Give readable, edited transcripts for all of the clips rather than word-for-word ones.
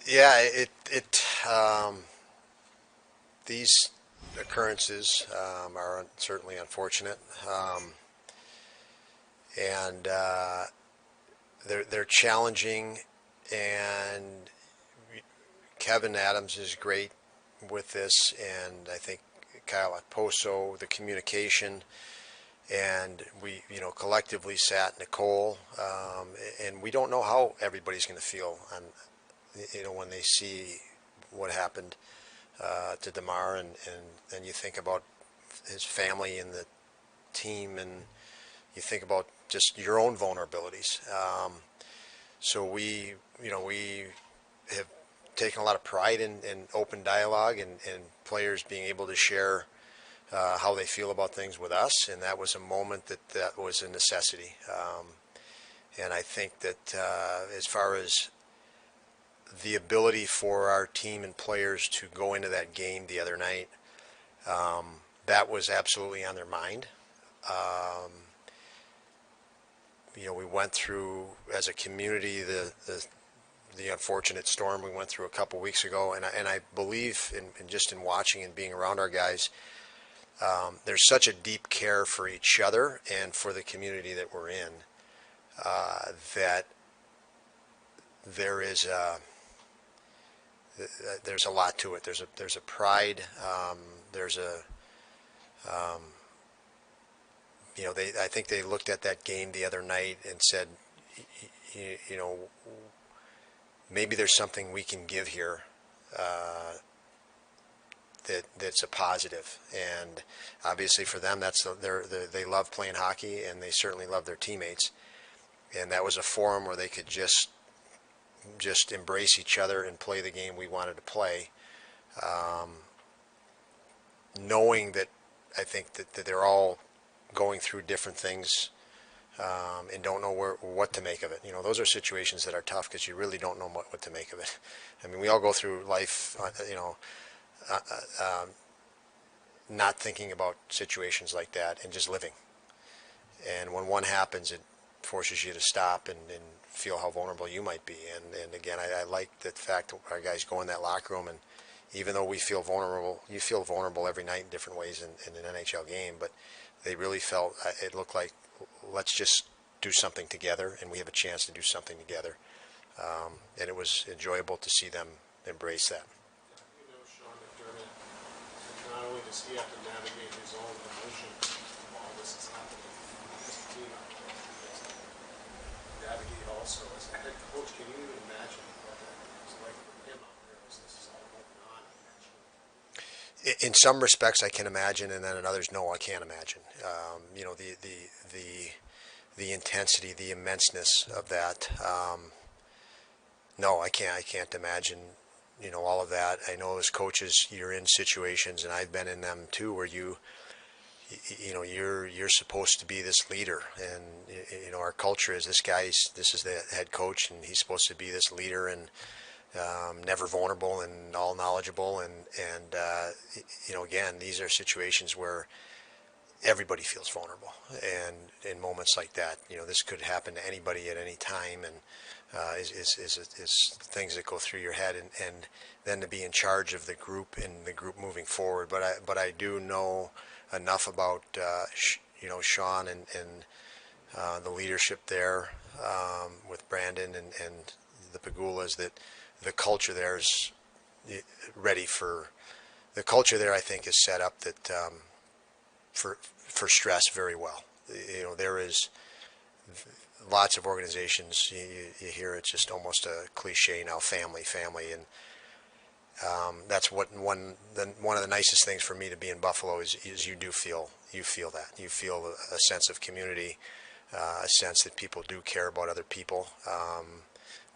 Yeah, these occurrences are certainly unfortunate, and they're challenging. And Kevin Adams is great with this, and I think Kyle Poso, the communication, and we, collectively sat Nicole, and we don't know how everybody's going to feel on, when they see what happened to Damar, and you think about his family and the team, and you think about just your own vulnerabilities. So we have taken a lot of pride in open dialogue and players being able to share how they feel about things with us, and that was a moment that was a necessity. And I think that as far as the ability for our team and players to go into that game the other night, that was absolutely on their mind. Um, we went through as a community the unfortunate storm we went through a couple weeks ago, and I believe in just in watching and being around our guys, there's such a deep care for each other and for the community that we're in, that there is there's a lot to it. There's a pride. There's a I think they looked at that game the other night and said, you know, maybe there's something we can give here, that's a positive. And obviously for them, they love playing hockey, and they certainly love their teammates. And that was a forum where they could just embrace each other and play the game we wanted to play, knowing that I think that they're all going through different things, and don't know what to make of it. Those are situations that are tough because you really don't know what to make of it. I mean, we all go through life, uh, uh, not thinking about situations like that and just living. And when one happens, it forces you to stop and feel how vulnerable you might be. And again, I like the fact that our guys go in that locker room, and even though we feel vulnerable, you feel vulnerable every night in different ways in an NHL game, but they really felt, it looked like, let's just do something together, and we have a chance to do something together. And it was enjoyable to see them embrace that. Sean McDermott, not only does he have to navigate his own emotions while this is happening, his team out there has to navigate also. As a head coach, can you even imagine what that is like for him out there as this is all going on? In some respects, I can imagine, and then in others, no, I can't imagine. The intensity, the immenseness of that. No, I can't. I can't imagine. All of that. I know as coaches, you're in situations, and I've been in them too, where you're supposed to be this leader, and our culture is this is the head coach, and he's supposed to be this leader, and never vulnerable and all knowledgeable, and again, these are situations where everybody feels vulnerable, and in moments like that, this could happen to anybody at any time, and is things that go through your head, and then to be in charge of the group and the group moving forward. But I do know enough about Sean and the leadership there, with Brandon and the Pagulas, that the culture there is ready for the culture there. I think is set up that for stress very well. There is lots of organizations, you hear it's just almost a cliche now, family, and that's one of the nicest things for me to be in Buffalo is you feel that you feel a sense of community, a sense that people do care about other people,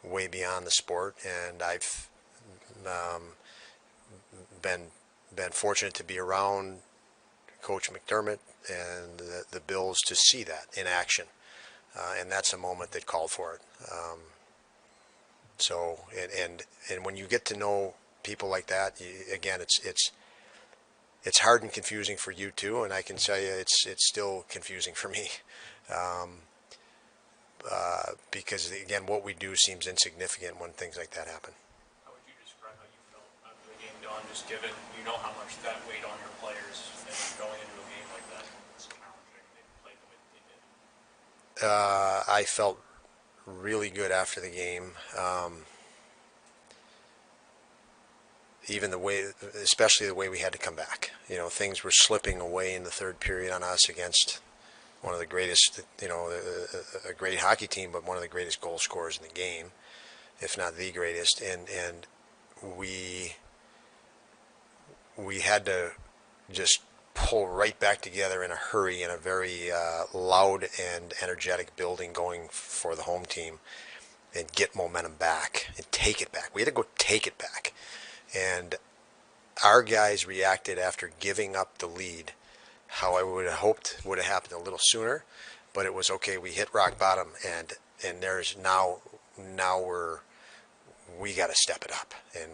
way beyond the sport. And I've um, been fortunate to be around Coach McDermott and the Bills to see that in action, and that's a moment that called for it. So and when you get to know people like that, again, it's hard and confusing for you too, and I can tell you it's still confusing for me, because again, what we do seems insignificant when things like that happen. How would just given how much that weighed on your players and going into a game like that. It's challenging. They played the way that they did. I felt really good after the game. Even the way, especially the way we had to come back. Things were slipping away in the third period on us against one of the greatest, a great hockey team, but one of the greatest goal scorers in the game, if not the greatest. And we had to just pull right back together in a hurry in a very loud and energetic building going for the home team and get momentum back and take it back. We had to go take it back. And our guys reacted after giving up the lead how I would have hoped would have happened a little sooner, but it was okay. We hit rock bottom, and there's we got to step it up, and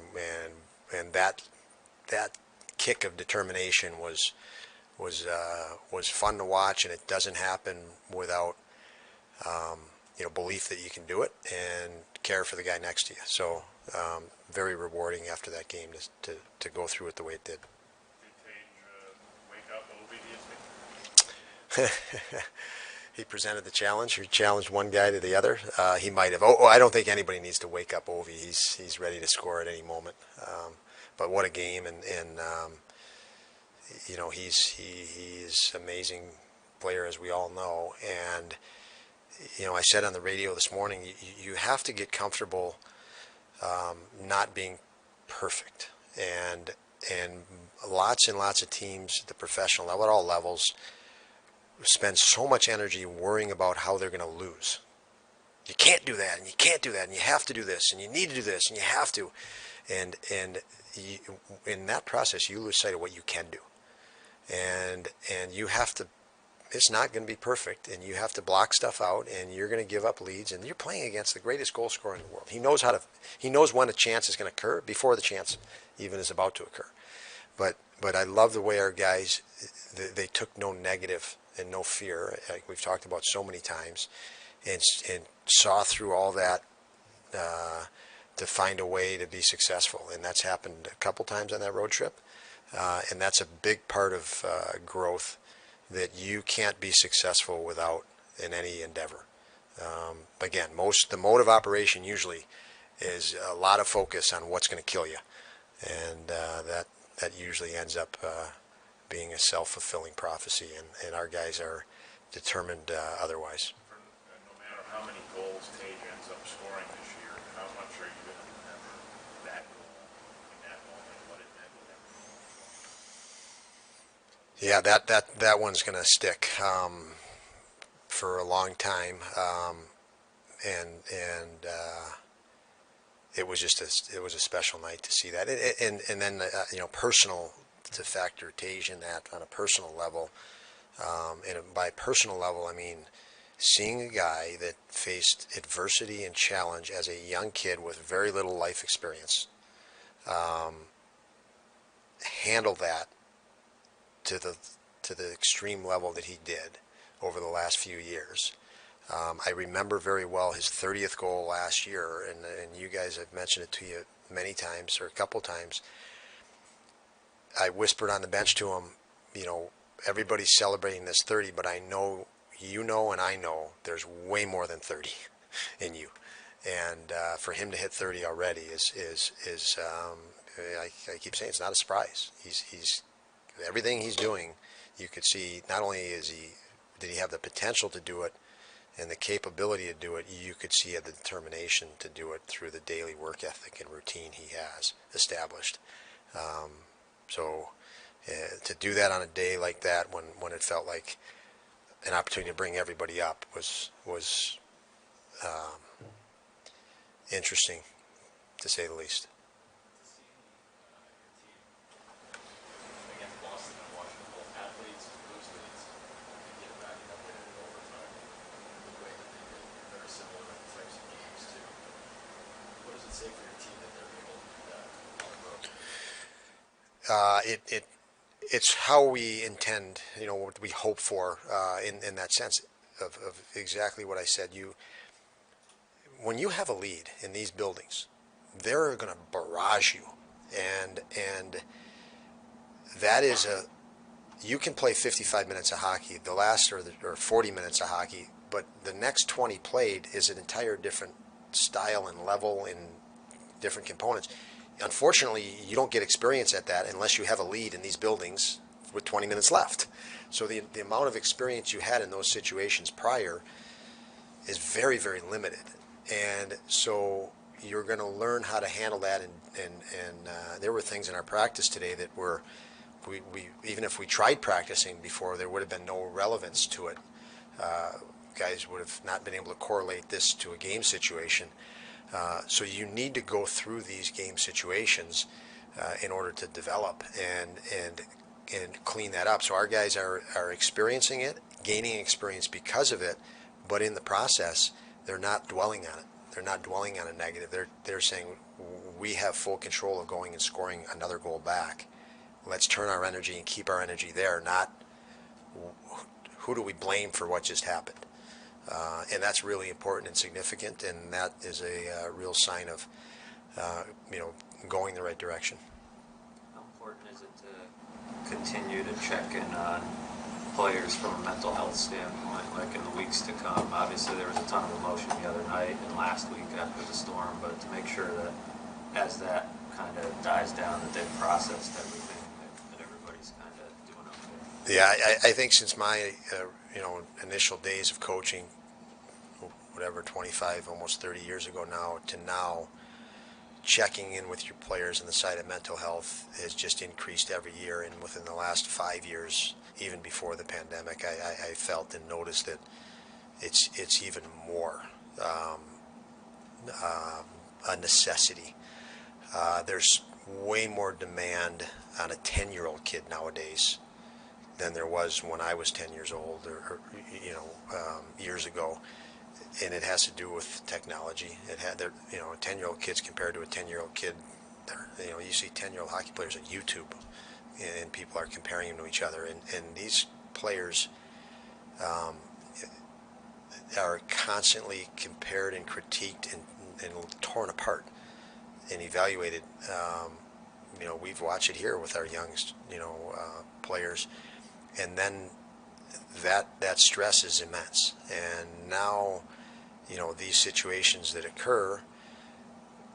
that kick of determination was fun to watch, and it doesn't happen without belief that you can do it and care for the guy next to you. So very rewarding after that game to go through it the way it did. Did Tage wake up Ovi, do you think? He presented the challenge. He challenged one guy to the other. He might have. Oh, I don't think anybody needs to wake up Ovi. He's ready to score at any moment. But what a game, and he's amazing player, as we all know. And I said on the radio this morning, you have to get comfortable not being perfect, and lots and lots of teams at the professional level, at all levels, spend so much energy worrying about how they're going to lose. You can't do that, and you can't do that, and you have to do this, and you need to do this, and you have to, and in that process, you lose sight of what you can do, and you have to. It's not going to be perfect, and you have to block stuff out, and you're going to give up leads, and you're playing against the greatest goal scorer in the world. He knows when a chance is going to occur before the chance even is about to occur. But I love the way our guys, they took no negative and no fear, like we've talked about so many times, and saw through all that to find a way to be successful, and that's happened a couple times on that road trip, and that's a big part of growth that you can't be successful without in any endeavor. Again, the mode of operation usually is a lot of focus on what's going to kill you, and that usually ends up being a self-fulfilling prophecy, and our guys are determined otherwise. No matter how many goals Tage ends up scoring this year, how much are you going to remember that goal in that moment, what it meant to them? Yeah, that one's going to stick for a long time, and it was a special night to see that, and then personal, to factor Tage in that on a personal level, and by personal level I mean seeing a guy that faced adversity and challenge as a young kid with very little life experience handle that to the extreme level that he did over the last few years. I remember very well his 30th goal last year, and you guys have mentioned it to you many times, or a couple times. I whispered on the bench to him, everybody's celebrating this 30, but I know, and I know there's way more than 30 in you. And for him to hit 30 already is I keep saying it's not a surprise. He's everything he's doing, you could see not only did he have the potential to do it and the capability to do it, you could see he had the determination to do it through the daily work ethic and routine he has established. So to do that on a day like that, when it felt like an opportunity to bring everybody up, was interesting, to say the least. It's how we intend, what we hope for in that sense of exactly what I said. When you have a lead in these buildings, they're going to barrage you and that is you can play 55 minutes of hockey, the last or 40 minutes of hockey, but the next 20 played is an entire different style and level and different components. Unfortunately, you don't get experience at that unless you have a lead in these buildings with 20 minutes left. So the amount of experience you had in those situations prior is very, very limited. And so you're going to learn how to handle that. And there were things in our practice today that were, we even if we tried practicing before, there would have been no relevance to it. Guys would have not been able to correlate this to a game situation. So you need to go through these game situations in order to develop and clean that up. So our guys are experiencing it, gaining experience because of it, but in the process, they're not dwelling on it. They're not dwelling on a negative. They're saying we have full control of going and scoring another goal back. Let's turn our energy and keep our energy there, not who do we blame for what just happened. And that's really important and significant, and that is a real sign of going the right direction. How important is it to continue to check in on players from a mental health standpoint, like in the weeks to come? Obviously, there was a ton of emotion the other night and last week after the storm, but to make sure that as that kind of dies down, that they've processed everything, that everybody's kind of doing okay. Yeah, I think since my initial days of coaching, whatever, 25, almost 30 years ago now, to now, checking in with your players on the side of mental health has just increased every year. And within the last 5 years, even before the pandemic, I felt and noticed that it's even more a necessity. There's way more demand on a 10-year-old kid nowadays than there was when I was 10 years old or years ago. And it has to do with technology. It had 10-year-old kids compared to a 10-year-old kid. You see 10-year-old hockey players on YouTube, and people are comparing them to each other. And these players are constantly compared and critiqued and torn apart and evaluated. We've watched it here with our youngest, players, and then that stress is immense. And now, these situations that occur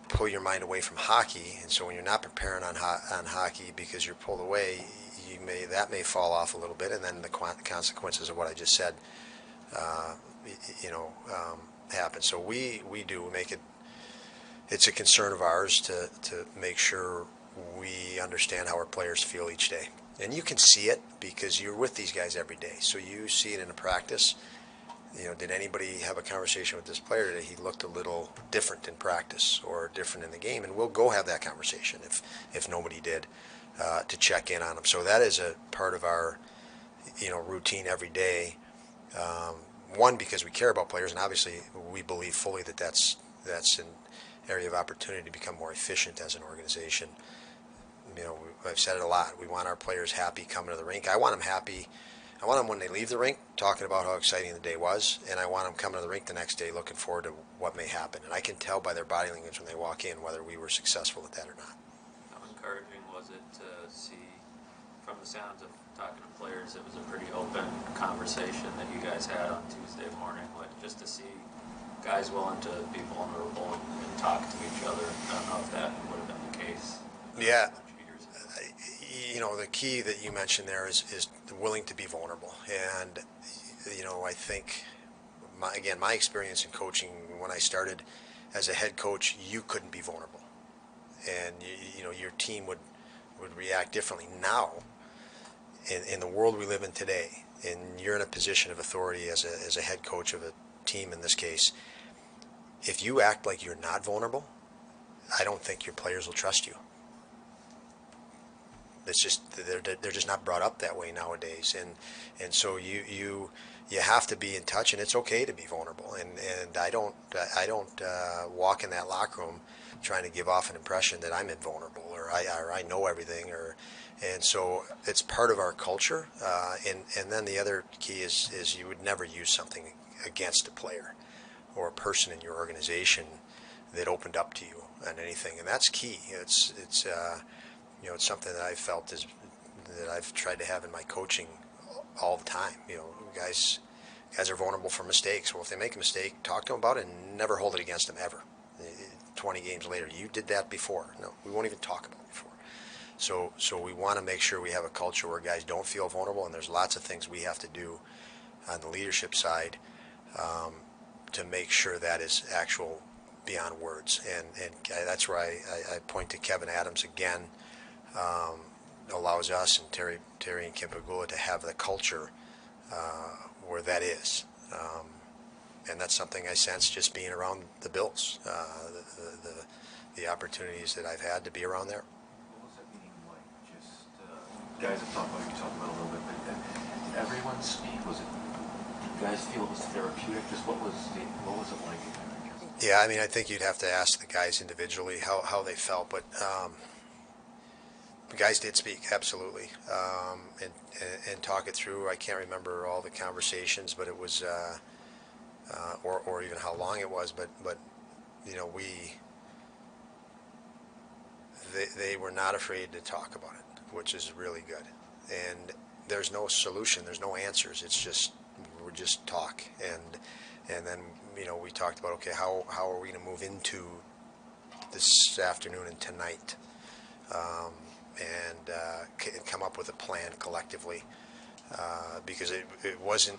pull your mind away from hockey, and so when you're not preparing on hockey because you're pulled away, that may fall off a little bit, and then the consequences of what I just said, happen. So we do make it. It's a concern of ours to make sure we understand how our players feel each day, and you can see it because you're with these guys every day, so you see it in a practice. Did anybody have a conversation with this player today? He looked a little different in practice or different in the game, and we'll go have that conversation if nobody did to check in on him. So that is a part of our routine every day. One, because we care about players, and obviously we believe fully that that's an area of opportunity to become more efficient as an organization. I've said it a lot. We want our players happy coming to the rink. I want them happy. I want them when they leave the rink talking about how exciting the day was, and I want them coming to the rink the next day looking forward to what may happen. And I can tell by their body language when they walk in whether we were successful at that or not. How encouraging was it to see, from the sounds of talking to players, it was a pretty open conversation that you guys had on Tuesday morning, just to see guys willing to be vulnerable and talk to each other. I don't know if that would have been the case. Yeah. The key that you mentioned there is willing to be vulnerable. And, I think, my experience in coaching, when I started as a head coach, you couldn't be vulnerable. And, your team would react differently. Now, in the world we live in today, and you're in a position of authority as a head coach of a team in this case, if you act like you're not vulnerable, I don't think your players will trust you. It's just they're just not brought up that way nowadays, and so you have to be in touch, and it's okay to be vulnerable. And I don't walk in that locker room trying to give off an impression that I'm invulnerable or I know everything, and so it's part of our culture. And then the other key is you would never use something against a player or a person in your organization that opened up to you on anything, and that's key. It's you know, it's something that I felt is that I've tried to have in my coaching all the time. You know, guys are vulnerable for mistakes. Well, if they make a mistake, talk to them about it and never hold it against them ever. 20 games later, you did that before. No, we won't even talk about it before. So we want to make sure we have a culture where guys don't feel vulnerable, and there's lots of things we have to do on the leadership side to make sure that is actual beyond words. And that's where I point to Kevin Adams again. Allows us and Terry and Kim Pagula to have the culture where that is. And that's something I sense just being around the Bills, the opportunities that I've had to be around there. What was that meeting like? Just guys have talked about, you talked about a little bit, but did everyone speak? Was it? Did you guys feel it was therapeutic? Just what was it like? I guess? Yeah, I mean, I think you'd have to ask the guys individually how they felt, but the guys did speak, absolutely, and talk it through. I can't remember all the conversations, but it was, or even how long it was, but you know, they were not afraid to talk about it, which is really good. And there's no solution, there's no answers. It's just we're just talk, and then you know we talked about, okay, how are we going to move into this afternoon and tonight, and come up with a plan collectively, because it wasn't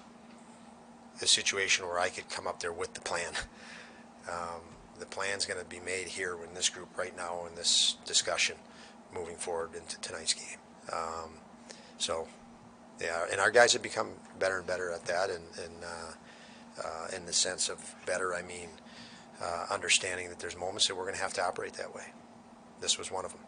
a situation where I could come up there with the plan. The plan's going to be made here in this group right now in this discussion moving forward into tonight's game. So, yeah, and our guys have become better and better at that, and in the sense of better, I mean understanding that there's moments that we're going to have to operate that way. This was one of them.